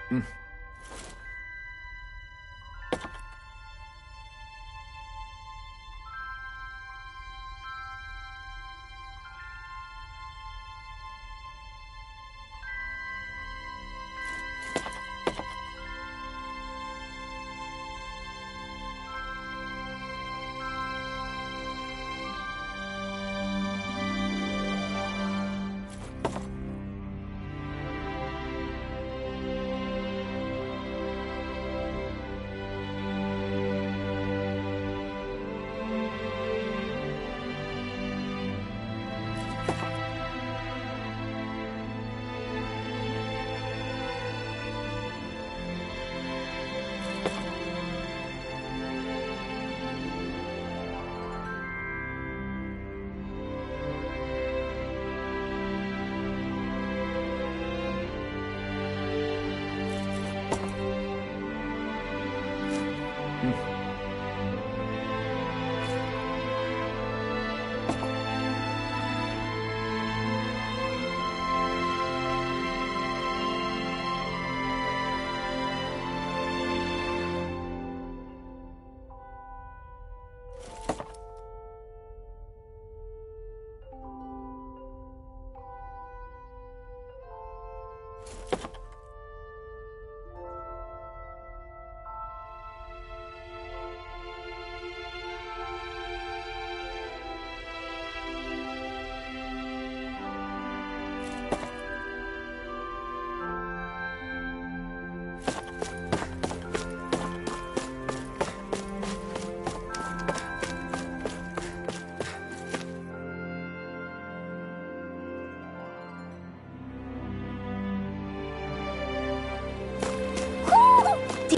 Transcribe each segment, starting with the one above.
Do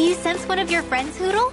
you sense one of your friends, Hoodle?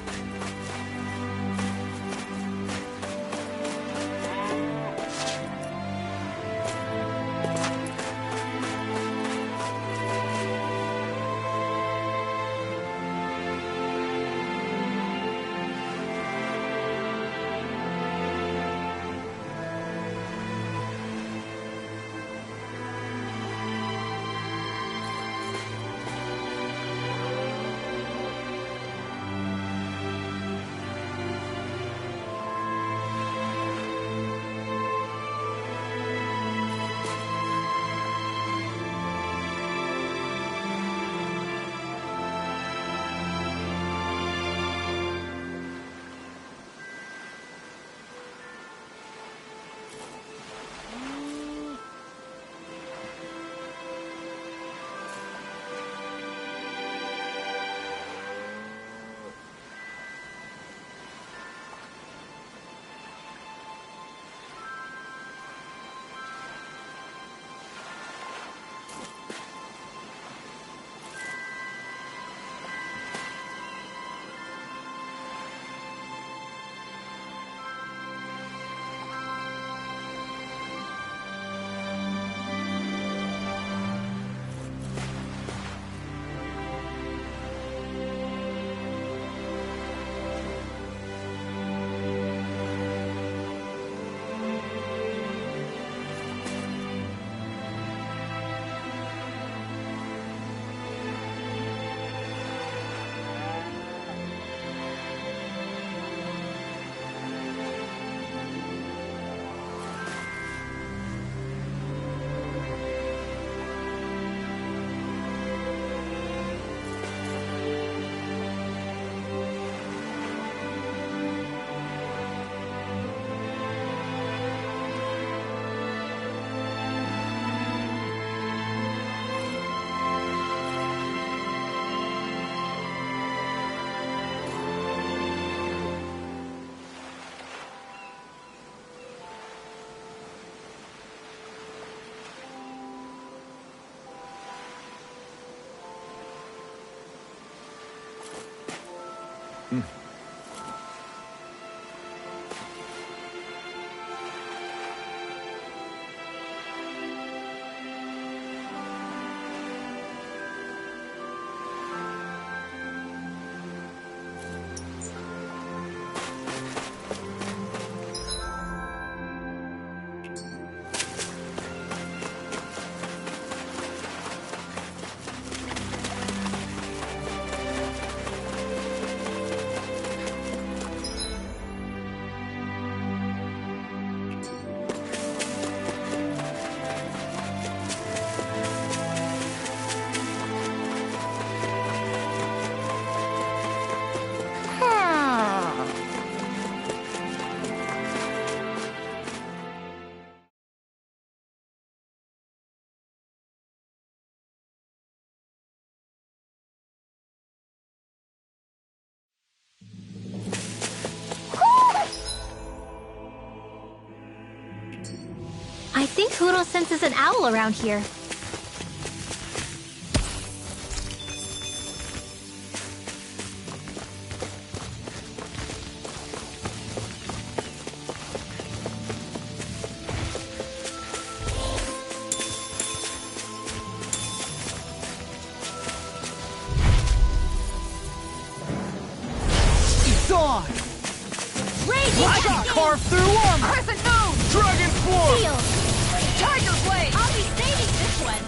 Hoodle senses an owl around here. I got carved through armor! Crescent Moon! Dragon Swarm! Shield! Tiger Blade! I'll be saving this one.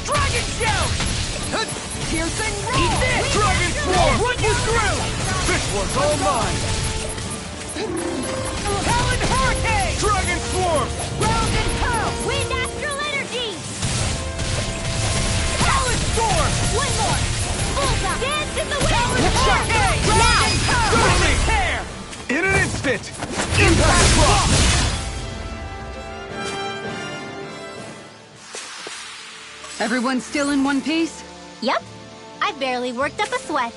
Dragon Shout! Piercing Roll! Eat this! Dragon Swarm! Run you through! This one's all mine! Talon Hurricane! Dragon Swarm! Round and Pound! Wind Astral Energy! Talon Storm! One more! Bullseye! Dance in the wind! Hurricane! Now! Round and Pound! Golden Hair! In an instant! Impact Block! Everyone still in one piece? Yep. I barely worked up a sweat.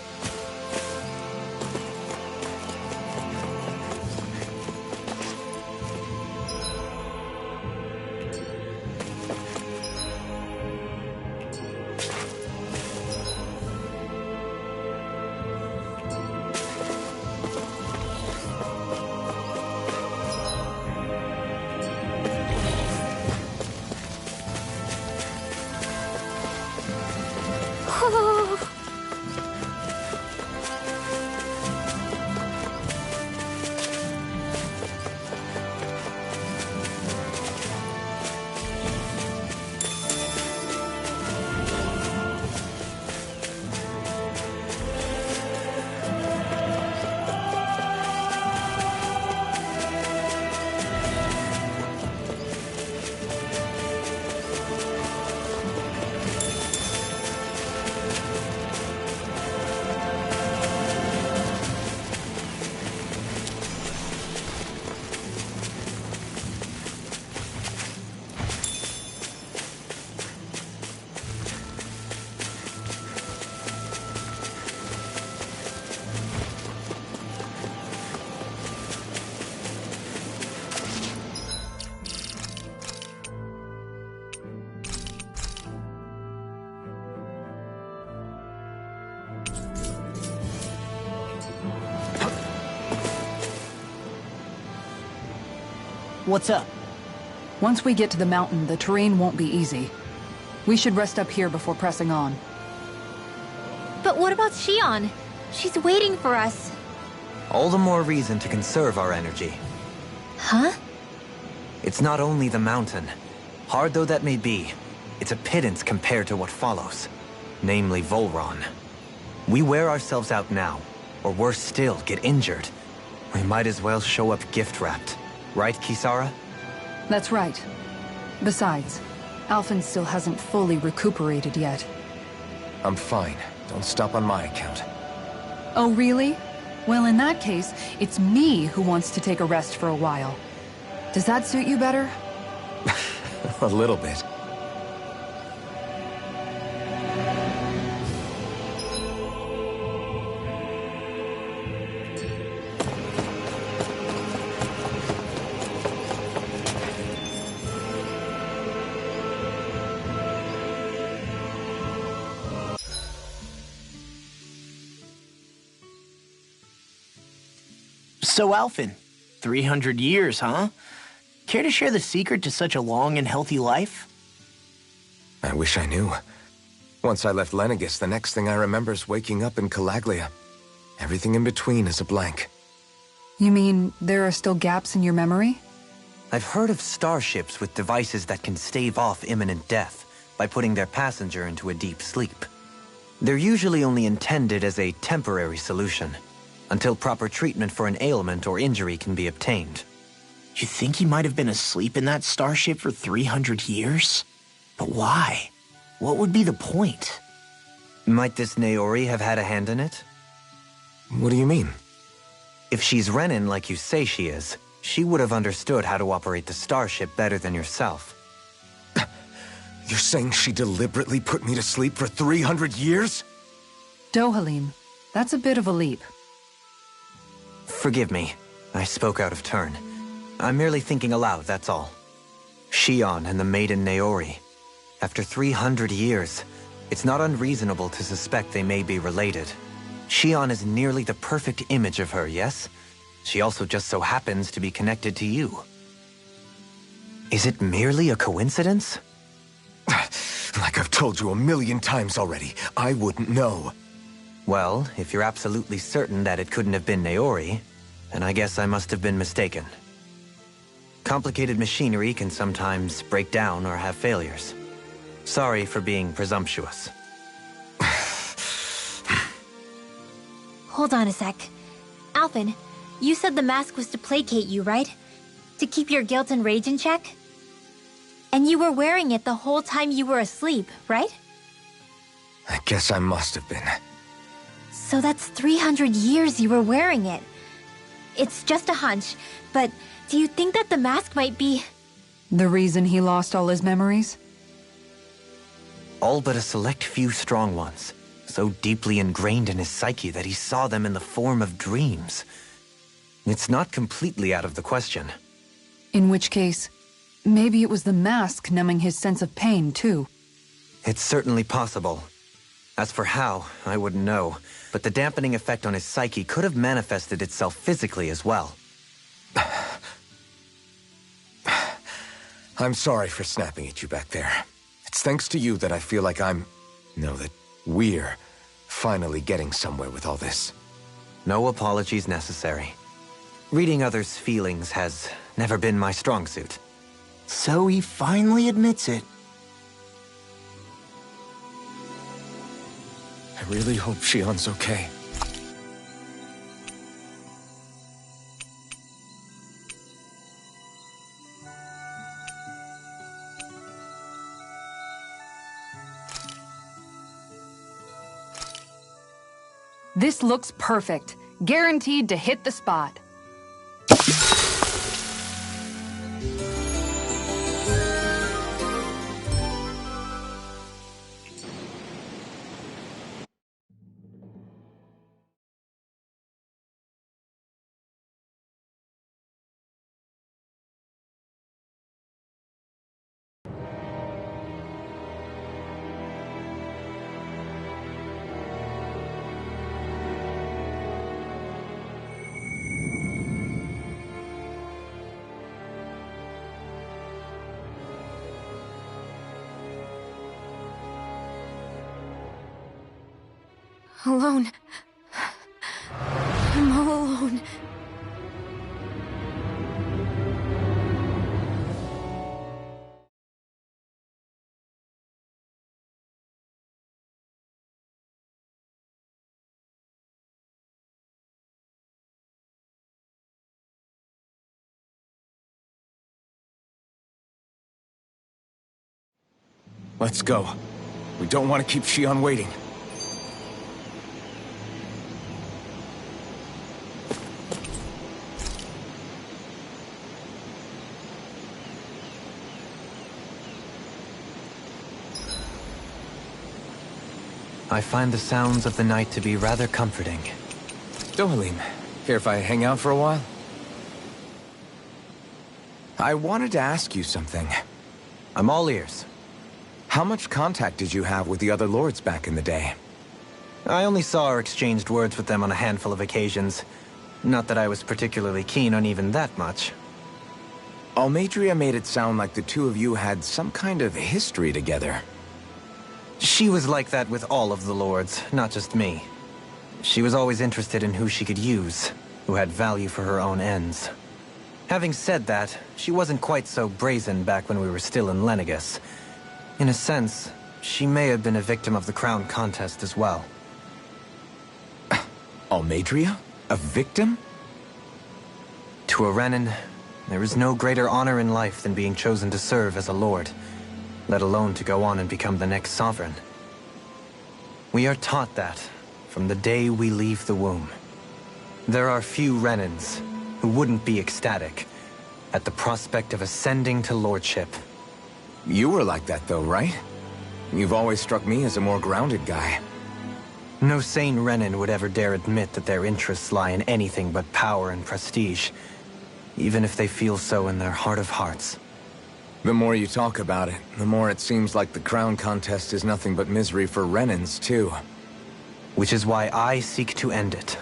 What's up? Once we get to the mountain, the terrain won't be easy. We should rest up here before pressing on. But what about Shion? She's waiting for us. All the more reason to conserve our energy. Huh? It's not only the mountain. Hard though that may be, it's a pittance compared to what follows. Namely Volron. We wear ourselves out now, or worse still, get injured. We might as well show up gift-wrapped. Right, Kisara? That's right. Besides, Alphen still hasn't fully recuperated yet. I'm fine. Don't stop on my account. Oh, really? Well, in that case, it's me who wants to take a rest for a while. Does that suit you better? A little bit. So, Alphen, 300 years, huh? Care to share the secret to such a long and healthy life? I wish I knew. Once I left Lenegis, the next thing I remember is waking up in Calaglia. Everything in between is a blank. You mean there are still gaps in your memory? I've heard of starships with devices that can stave off imminent death by putting their passenger into a deep sleep. They're usually only intended as a temporary solution, until proper treatment for an ailment or injury can be obtained. You think he might have been asleep in that starship for 300 years? But why? What would be the point? Might this Naori have had a hand in it? What do you mean? If she's Renin like you say she is, she would have understood how to operate the starship better than yourself. You're saying she deliberately put me to sleep for 300 years? Dohalim, that's a bit of a leap. Forgive me. I spoke out of turn. I'm merely thinking aloud, that's all. Shion and the maiden Naori. After 300 years, it's not unreasonable to suspect they may be related. Shion is nearly the perfect image of her, yes? She also just so happens to be connected to you. Is it merely a coincidence? Like I've told you a million times already, I wouldn't know. Well, if you're absolutely certain that it couldn't have been Naori, then I guess I must have been mistaken. Complicated machinery can sometimes break down or have failures. Sorry for being presumptuous. Hold on a sec. Alphen, you said the mask was to placate you, right? To keep your guilt and rage in check? And you were wearing it the whole time you were asleep, right? I guess I must have been. So that's 300 years you were wearing it. It's just a hunch, but do you think that the mask might be... The reason he lost all his memories? All but a select few strong ones, so deeply ingrained in his psyche that he saw them in the form of dreams. It's not completely out of the question. In which case, maybe it was the mask numbing his sense of pain, too. It's certainly possible. As for how, I wouldn't know, but the dampening effect on his psyche could have manifested itself physically as well. I'm sorry for snapping at you back there. It's thanks to you that I feel like that we're finally getting somewhere with all this. No apologies necessary. Reading others' feelings has never been my strong suit. So he finally admits it. I really hope Shion's okay. This looks perfect. Guaranteed to hit the spot. Alone. I'm all alone. Let's go. We don't want to keep Shion waiting. I find the sounds of the night to be rather comforting. Dohalim, care if I hang out for a while? I wanted to ask you something. I'm all ears. How much contact did you have with the other lords back in the day? I only saw or exchanged words with them on a handful of occasions. Not that I was particularly keen on even that much. Almadria made it sound like the two of you had some kind of history together. She was like that with all of the lords, not just me. She was always interested in who she could use, who had value for her own ends. Having said that, she wasn't quite so brazen back when we were still in Lenegus. In a sense, she may have been a victim of the crown contest as well. Almadria? A victim? To a Renin, there is no greater honor in life than being chosen to serve as a lord, let alone to go on and become the next sovereign. We are taught that from the day we leave the womb. There are few Renins who wouldn't be ecstatic at the prospect of ascending to lordship. You were like that though, right? You've always struck me as a more grounded guy. No sane Renin would ever dare admit that their interests lie in anything but power and prestige, even if they feel so in their heart of hearts. The more you talk about it, the more it seems like the crown contest is nothing but misery for Renans, too. Which is why I seek to end it.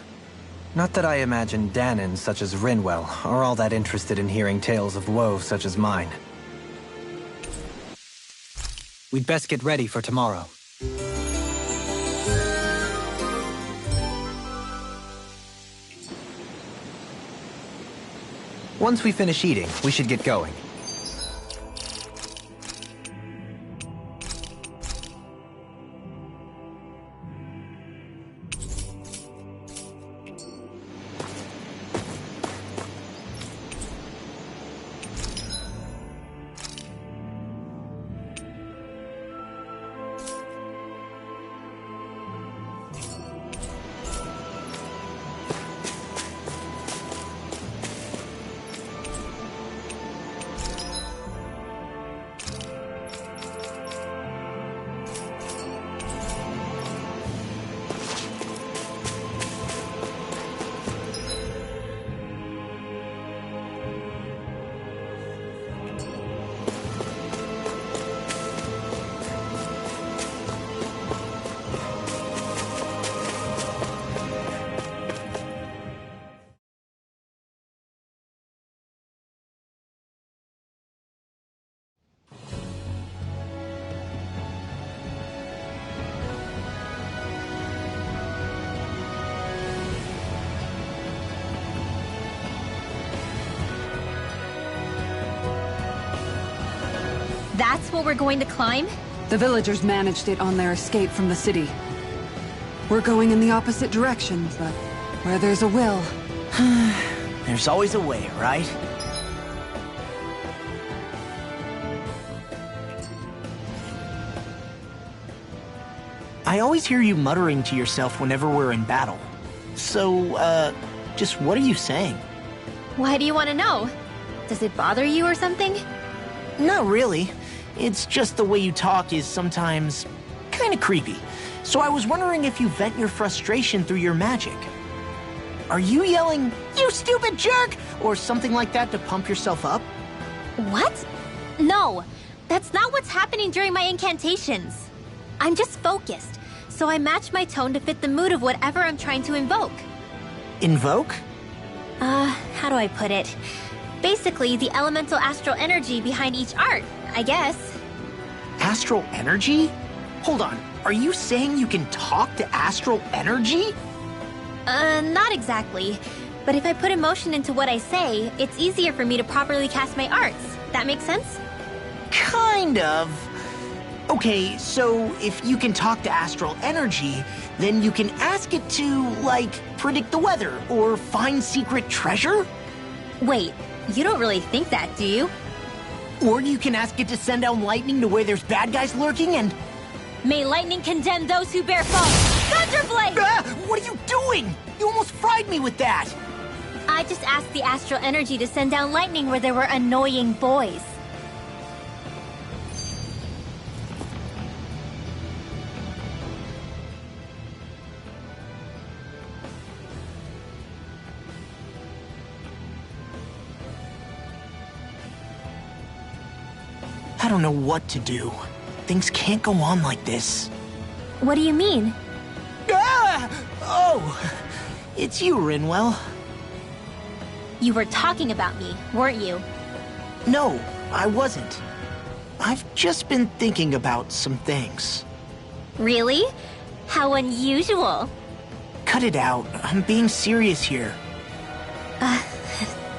Not that I imagine Danans such as Rinwell are all that interested in hearing tales of woe such as mine. We'd best get ready for tomorrow. Once we finish eating, we should get going. That's what we're going to climb? The villagers managed it on their escape from the city. We're going in the opposite direction, but where there's a will... There's always a way, right? I always hear you muttering to yourself whenever we're in battle. So, just what are you saying? Why do you want to know? Does it bother you or something? Not really. It's just the way you talk is sometimes kind of creepy. So I was wondering if you vent your frustration through your magic. Are you yelling, "You stupid jerk!" or something like that to pump yourself up? What? No, that's not what's happening during my incantations. I'm just focused, so I match my tone to fit the mood of whatever I'm trying to invoke. Invoke? How do I put it? Basically, the elemental astral energy behind each art, I guess. Astral energy? Hold on, are you saying you can talk to astral energy? Not exactly. But if I put emotion into what I say, it's easier for me to properly cast my arts. That makes sense? Kind of. Okay, so if you can talk to astral energy, then you can ask it to, like, predict the weather or find secret treasure? Wait, you don't really think that, do you? Or you can ask it to send down lightning to where there's bad guys lurking and... May lightning condemn those who bear false! Thunderblade! What are you doing? You almost fried me with that! I just asked the astral energy to send down lightning where there were annoying boys. I don't know what to do. Things can't go on like this. What do you mean? Ah! Oh! It's you, Rinwell. You were talking about me, weren't you? No, I wasn't. I've just been thinking about some things. Really? How unusual. Cut it out. I'm being serious here.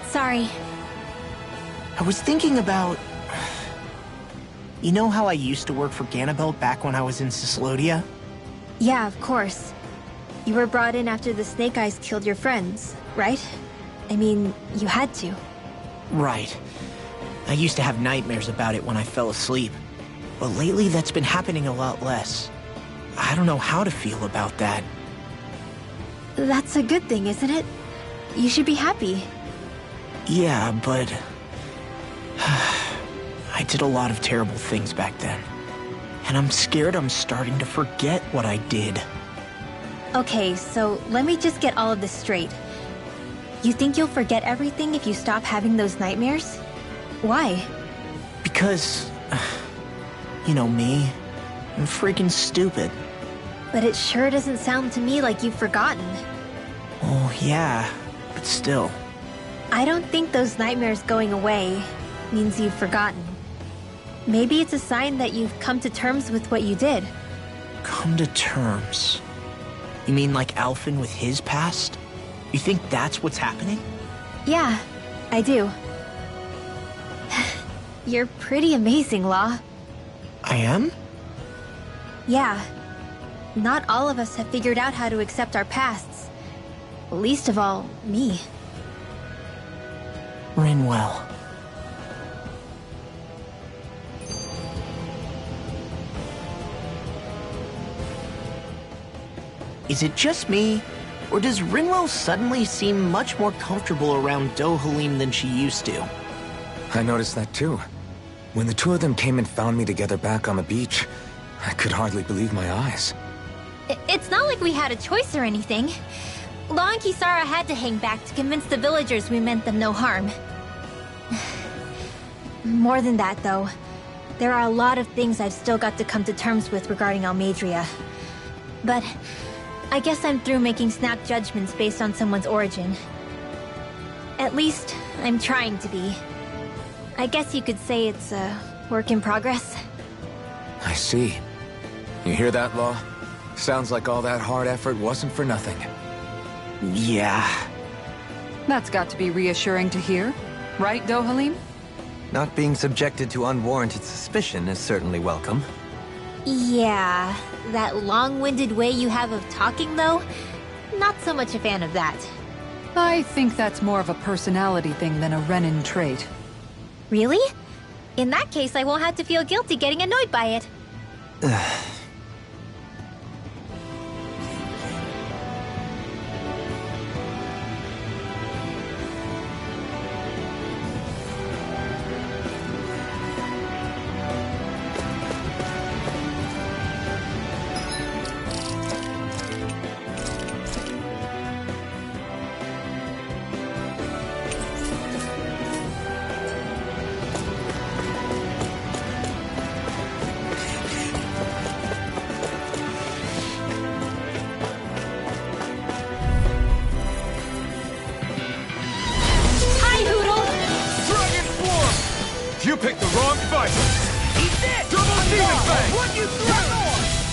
Sorry. I was thinking about... You know how I used to work for Ganabelt back when I was in Cislodia? Yeah, of course. You were brought in after the Snake Eyes killed your friends, right? I mean, you had to. Right. I used to have nightmares about it when I fell asleep. But lately that's been happening a lot less. I don't know how to feel about that. That's a good thing, isn't it? You should be happy. Yeah, but... I did a lot of terrible things back then. And I'm scared I'm starting to forget what I did. Okay, so let me just get all of this straight. You think you'll forget everything if you stop having those nightmares? Why? Because, you know me, I'm freaking stupid. But it sure doesn't sound to me like you've forgotten. Oh, yeah, but still. I don't think those nightmares going away means you've forgotten. Maybe it's a sign that you've come to terms with what you did. Come to terms? You mean like Alphen with his past? You think that's what's happening? Yeah, I do. You're pretty amazing, Law. I am? Yeah. Not all of us have figured out how to accept our pasts. Least of all, me. Rinwell. Is it just me, or does Rinwell suddenly seem much more comfortable around Dohalim than she used to? I noticed that too. When the two of them came and found me together back on the beach, I could hardly believe my eyes. It's not like we had a choice or anything. Law and Kisara had to hang back to convince the villagers we meant them no harm. More than that, though, there are a lot of things I've still got to come to terms with regarding Almadria. But I guess I'm through making snap judgments based on someone's origin. At least, I'm trying to be. I guess you could say it's a work in progress. I see. You hear that, Law? Sounds like all that hard effort wasn't for nothing. Yeah. That's got to be reassuring to hear. Right, Dohalim? Not being subjected to unwarranted suspicion is certainly welcome. Yeah, that long-winded way you have of talking, though, not so much a fan of that. I think that's more of a personality thing than a Renin trait. Really? In that case, I won't have to feel guilty getting annoyed by it. You picked the wrong fight! Eat this! Double demon fang! Run you through!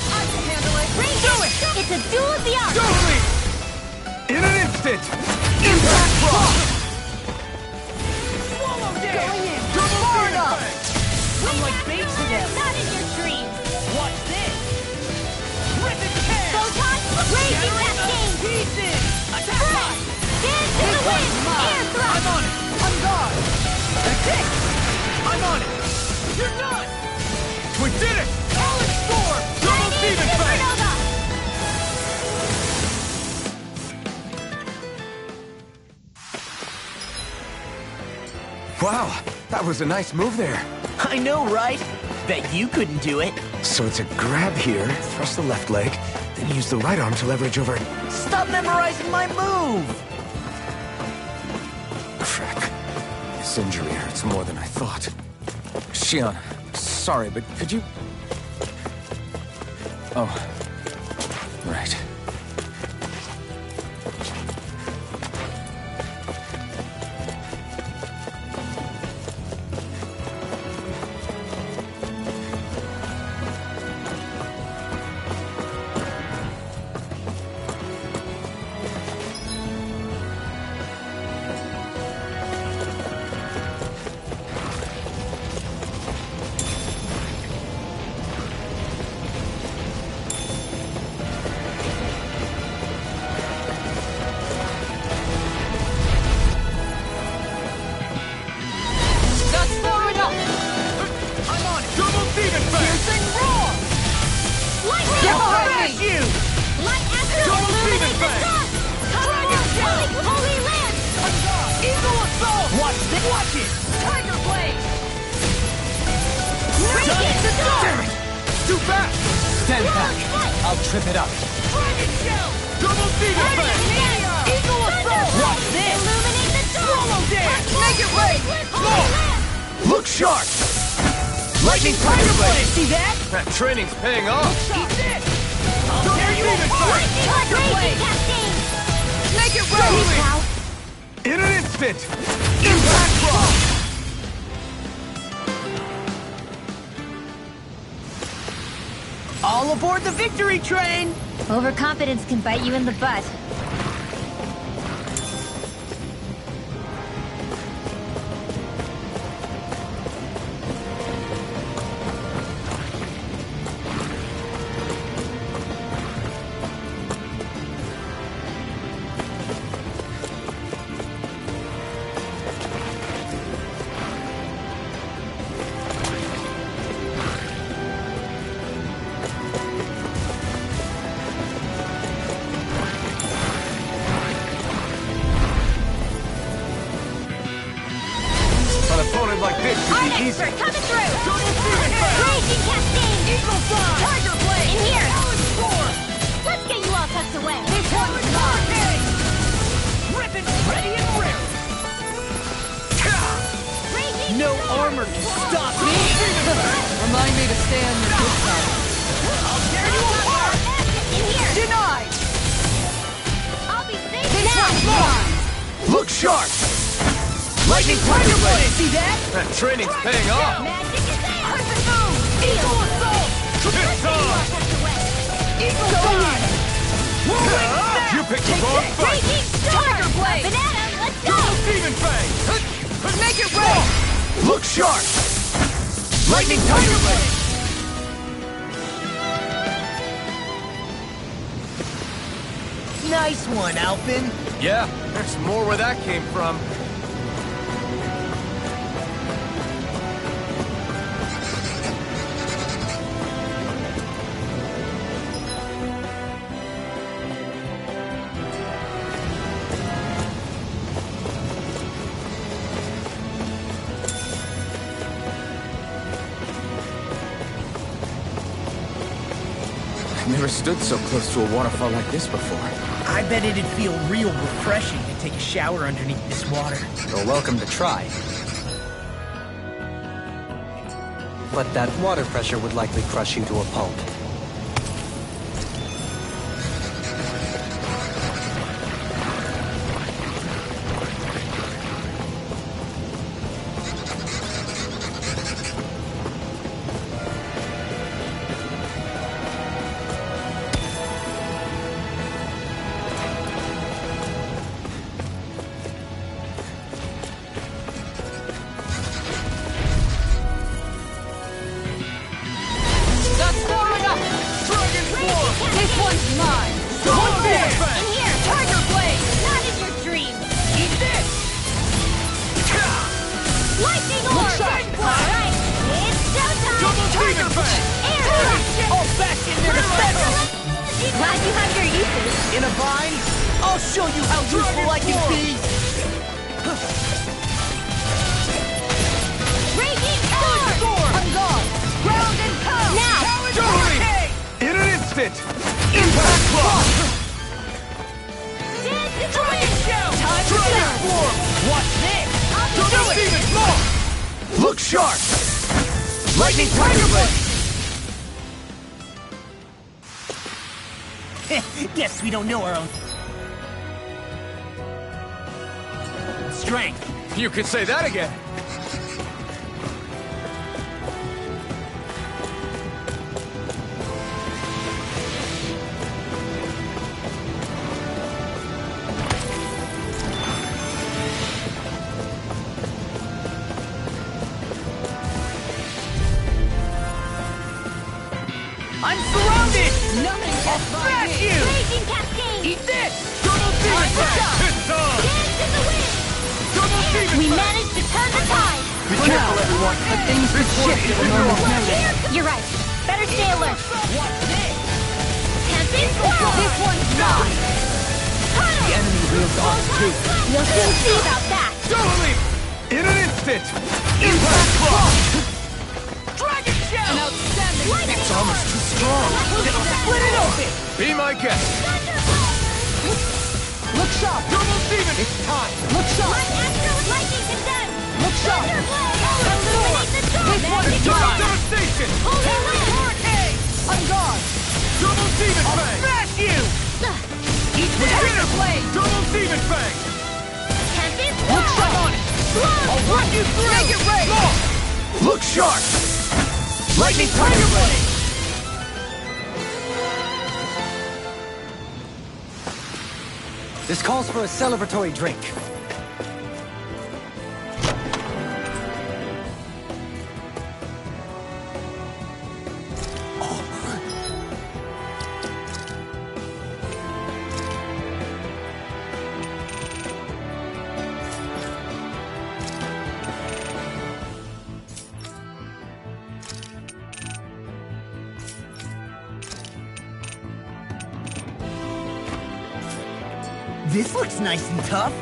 I can handle it! Do it! It's a duel of the arts! Don't leave! In an instant! Impact Rock! Swallow down! Double demon up! fang! I'm like bait to them! Not in your dreams! Watch this! Rip and tear! Photon, raging cascade! Pieces! Attack line! Dance to the wind! Air thrust! I'm on it! On guard! That's it! I'm on it! You're done! We did it! Solid storm! Double demon fang! Supernova! Wow, that was a nice move there. I know, right? Bet you couldn't do it. So it's a grab here, thrust the left leg, then use the right arm to leverage over... Stop memorizing my move! Frick. This injury hurts more than I thought. Shion, sorry, but could you... Oh. Right. Watch it! Tiger Blade! Damn it! Too fast! Stand back! I'll trip it up! Dragon Shell! Double demon fang! Eagle Assault! Watch this! Illuminate the dark! Swallow Dance! Make it rain! Look sharp! Lightning Tiger Blade! See that? That training's paying off. Eat this! I'll tear you apart! Tiger Blade! Make it rain! In an instant! Impact Claw! All aboard the victory train! Overconfidence can bite you in the butt. Like this should be easy. Coming through! Double Demon Blade! Raging Cascade! Eagle Fly! Tiger Blade! In here! Balance Sword! Let's get you all tucked away! This one's mine! Rippin' ready and ready! Raging No Storm! armor can stop me! Remind me to stay on your good side. I'll tear you apart! In here! Denied! I'll be safe This now! one's mine! Look sharp! Lightning Tiger Blade! See that? That training's paying off. Magic is there! Perfect move! Eagle Assault! It's on! Tucked away! Eagle Fly! You picked the wrong fight! Raging Storm! Tiger Blade! Banana, let's go! Double Demon Fang! Make it rain! Look sharp! Lightning Tiger Blade! Nice one, Alpin! Yeah, there's more where that came from. I've never stood so close to a waterfall like this before. I bet it'd feel real refreshing to take a shower underneath this water. You're welcome to try. But that water pressure would likely crush you to a pulp. This one's mine! What's this? In here! Tiger Blade! Not in your dreams! Eat this! Lightning Orb! Alright, it's showtime! Double Demon Fang! Air Blast! All back in their defense! Glad you have your uses. In a bind? I'll show you how useful I can be! Raging Storm! On guard! Ground and pound! Now! Hurry! In an instant! Impact Claw! Dance in the wind! Time to transform! Watch this! Double Demon Claw! Look sharp! Lightning Tiger Blade! Guess we don't know our own strength. You could say that again. I'm surrounded! Nothing can smash you! Raging Cascade! Eat this! Double Demon Fang! It's on! Dance in the wind! Double Demon We Fang! managed to turn the tide! Be careful, everyone! But things could shift at a moment's notice. You're right. Better stay alert. Watch this! Tempest Swirl! This one's mine! The enemy wields ours too. We'll soon see about that. Double Leap! In an instant! Impact Claw! Dragon Shell! An outstanding Lightning It's almost too strong. Split it open! Be my guest. Look sharp! Double Demon! It's time! Look sharp! Extra lightning condensed! Look sharp! Thunderblade! Illuminate the dark! This one is done! Devastation! Hurricane! On guard! Double Demon Fang! Smash you! Eat this! Blade! Double Demon Fang! Tempest Look sharp on it! I'll run you through! Make it rain! Look sharp! Lightning Tiger Blade! This calls for a celebratory drink. This looks nice and tough.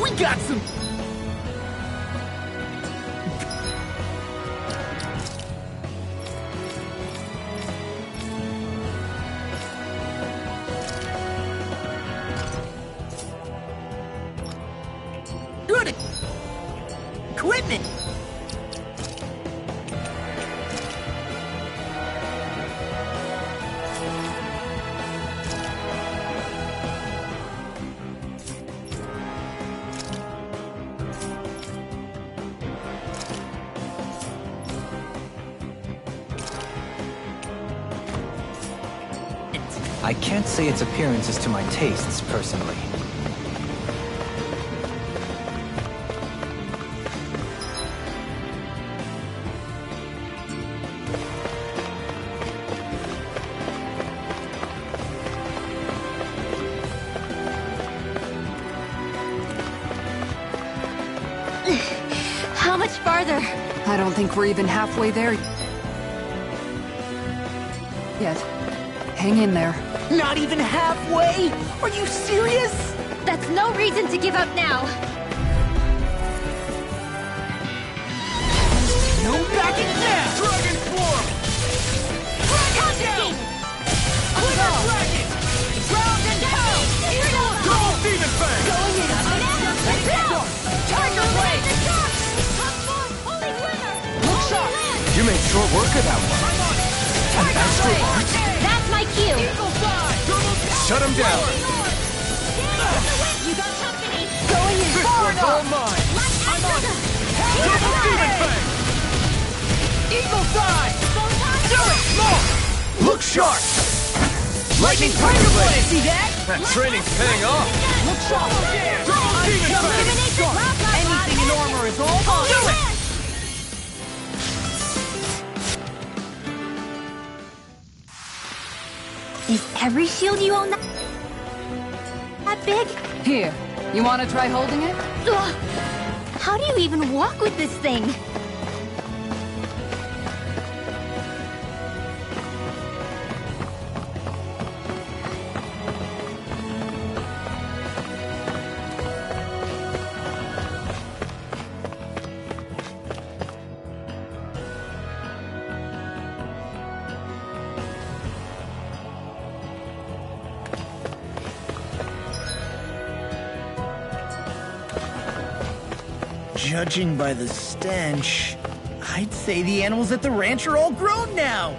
We got some... good equipment. I can't say its appearance is to my tastes, personally. How much farther? I don't think we're even halfway there yet. Hang in there. Not even halfway? Are you serious? That's no reason to give up now. No backing down! Dragon Form! Conjuring! Quiver Dragon! Ground and pound! Double Demon Fang! Going in! Let's go! Tiger Blade! Look sharp! You made short work of that one. Tiger Blade! That's my cue. Eagle Fly! Shut him down. You got company! Going in! This Forward one's all up! mine! I'm on! Double Demon Fang! Eagle Dive! Do it! More! Look sharp! Lightning Tiger Blade! See that? That training's paying off. Look sharp! Double Demon Fang! Anything in armor is all mine! Do it! Is every shield you own that big? Here, you want to try holding it? Ugh. How do you even walk with this thing? Judging by the stench, I'd say the animals at the ranch are all grown now.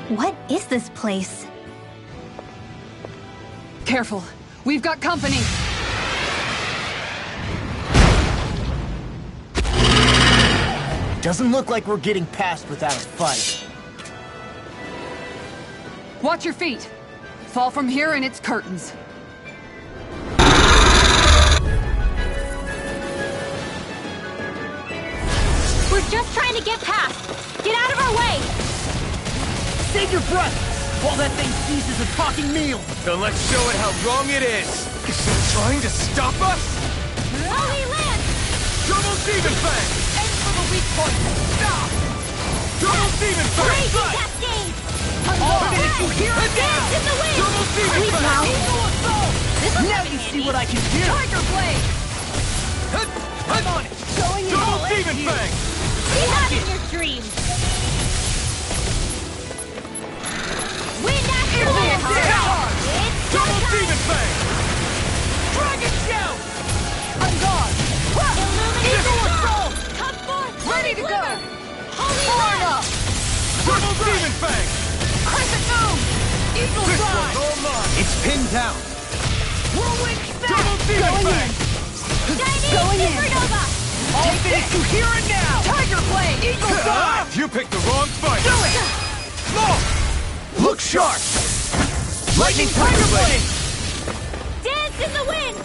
What is this place? Careful. We've got company. Doesn't look like we're getting past without a fight. Watch your feet. Fall from here and it's curtains. We're just trying to get past. Get out of our way! Save your breath while that thing seizes a talking meal. Then let's show it how wrong it is. Is it trying to stop us? Holy Land! Double Demon Fang! Aim for the weak point! Stop! Double Demon Fang! Raging Cascade! Did you hear it? Dance in the wind! Double Demon Weak Fang! now. Eagle Assault! This will Now come in you see handy. what I can do! Tiger Blade! I'm on it! Going in. Double Demon Fang! See that in your dreams! Wind after wind! It's Double showtime! Demon Fang! Dragon Shout! On guard! Illuminate Eagle the Assault! Come forth! Ready to go. Holy Forward Land! up! Double Demon Fang! Crescent Moon! Eagle This Fly! one's all mine! It's pinned down. Whirlwind Double Demon Fang! Going in! Supernova! I'll finish you here and now! Tiger Blade! Eagle Fly! You picked the wrong fight. Do it! Look sharp! Lightning Tiger Blade! Dance in the wind!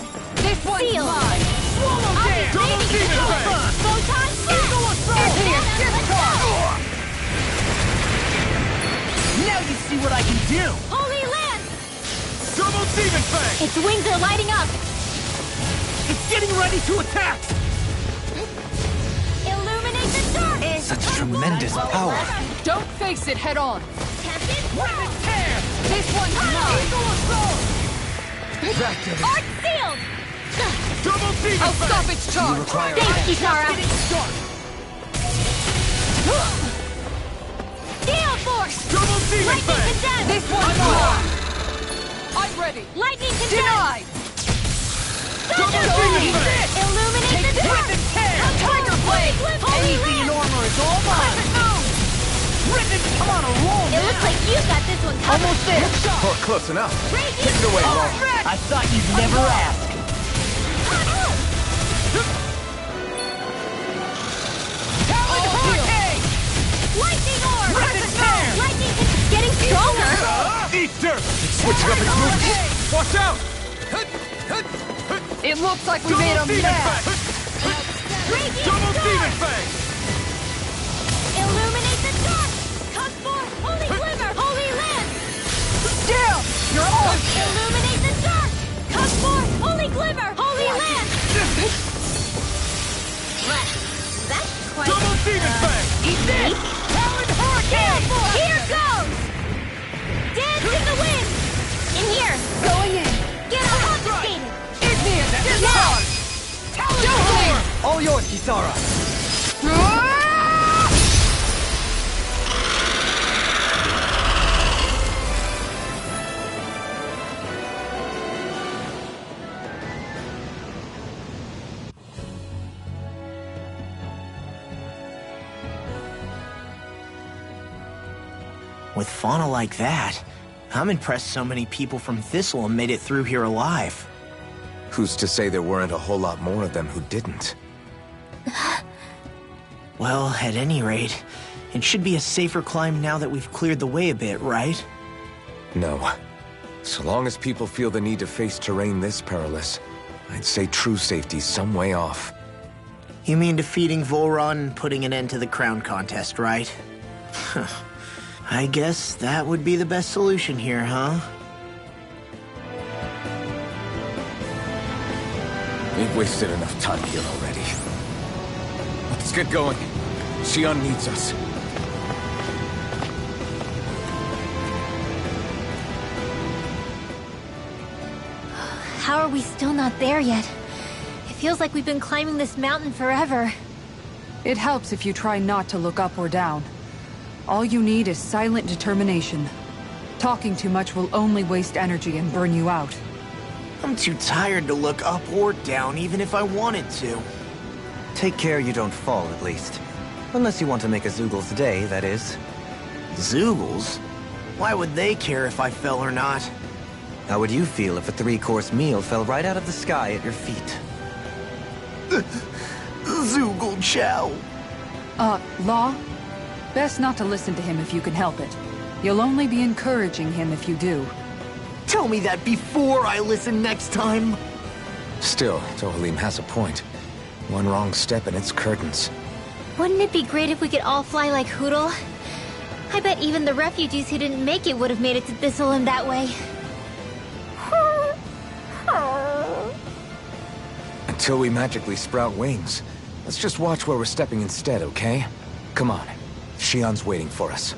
This one's Seal. mine! Swallow I'll be Dance! Double waiting Demon to Fang! Photon Eagle Assault! It's here! Let's go! Now you see what I can do! Holy Land! Double Demon Fang! Its wings are lighting up! It's getting ready to attack! Illuminate the dark! Such tremendous power. Don't face it head on! Tempest Weapon tear! This one's mine! Eagle Assault! Back to the Arc sealed! Double Demon I'll Fang! stop its charge! Thanks, Kisara! Getting started! Gale Force! Double Demon Lightning Fang! condemned! This one's mine! I'm ready! Lightning condemned! Denied! Double Demon Fang! Illuminate the dark! Rip and tear! Tiger Blade! Holy Anything in Land! armor is all mine! Rip and come on a roll It looks like you got this one covered! Almost there! Oh, close enough. Raging Take it away, Storm! Law. I thought you'd never ask! Talon Hurricane! Lightning Orb! Rip and tear! Lightning is getting stronger! Eat dirt. It's switching up its movement. Watch out. It looks like we made Double them Demon mad! Fang! Raging Double Storm! Demon Fang! Illuminate the dark! Come forth! Holy Glimmer! Holy Land! Damn! You're on! Illuminate the dark! Come forth! Holy Glimmer! Holy Land! That's quite... Double Demon Fang! Eat this! Talon Hurricane! Here goes! Dance in the wind! In here! Going in! Get out confiscated! Igneous! Now! Talon All yours, Kisara. With fauna like that, I'm impressed so many people from Thistle made it through here alive. Who's to say there weren't a whole lot more of them who didn't? Well, at any rate, it should be a safer climb now that we've cleared the way a bit, right? No. So long as people feel the need to face terrain this perilous, I'd say true safety's some way off. You mean defeating Volron and putting an end to the crown contest, right? I guess that would be the best solution here, huh? We've wasted enough time here already. Let's Let's get going. Xion needs us. How are we still not there yet? It feels like we've been climbing this mountain forever. It helps if you try not to look up or down. All you need is silent determination. Talking too much will only waste energy and burn you out. I'm too tired to look up or down, even if I wanted to. Take care you don't fall, at least. Unless you want to make a Zoogl's day, that is. Zoogles? Why would they care if I fell or not? How would you feel if a 3-course meal fell right out of the sky at your feet? Zoogle chow. Law? Best not to listen to him if you can help it. You'll only be encouraging him if you do. Tell me that before I listen next time. Still, Tohalim has a point. One wrong step and it's curtains. Wouldn't it be great if we could all fly like Hootle? I bet even the refugees who didn't make it would have made it to Thistleland that way. Until we magically sprout wings. Let's just watch where we're stepping instead, okay? Come on. Xion's waiting for us.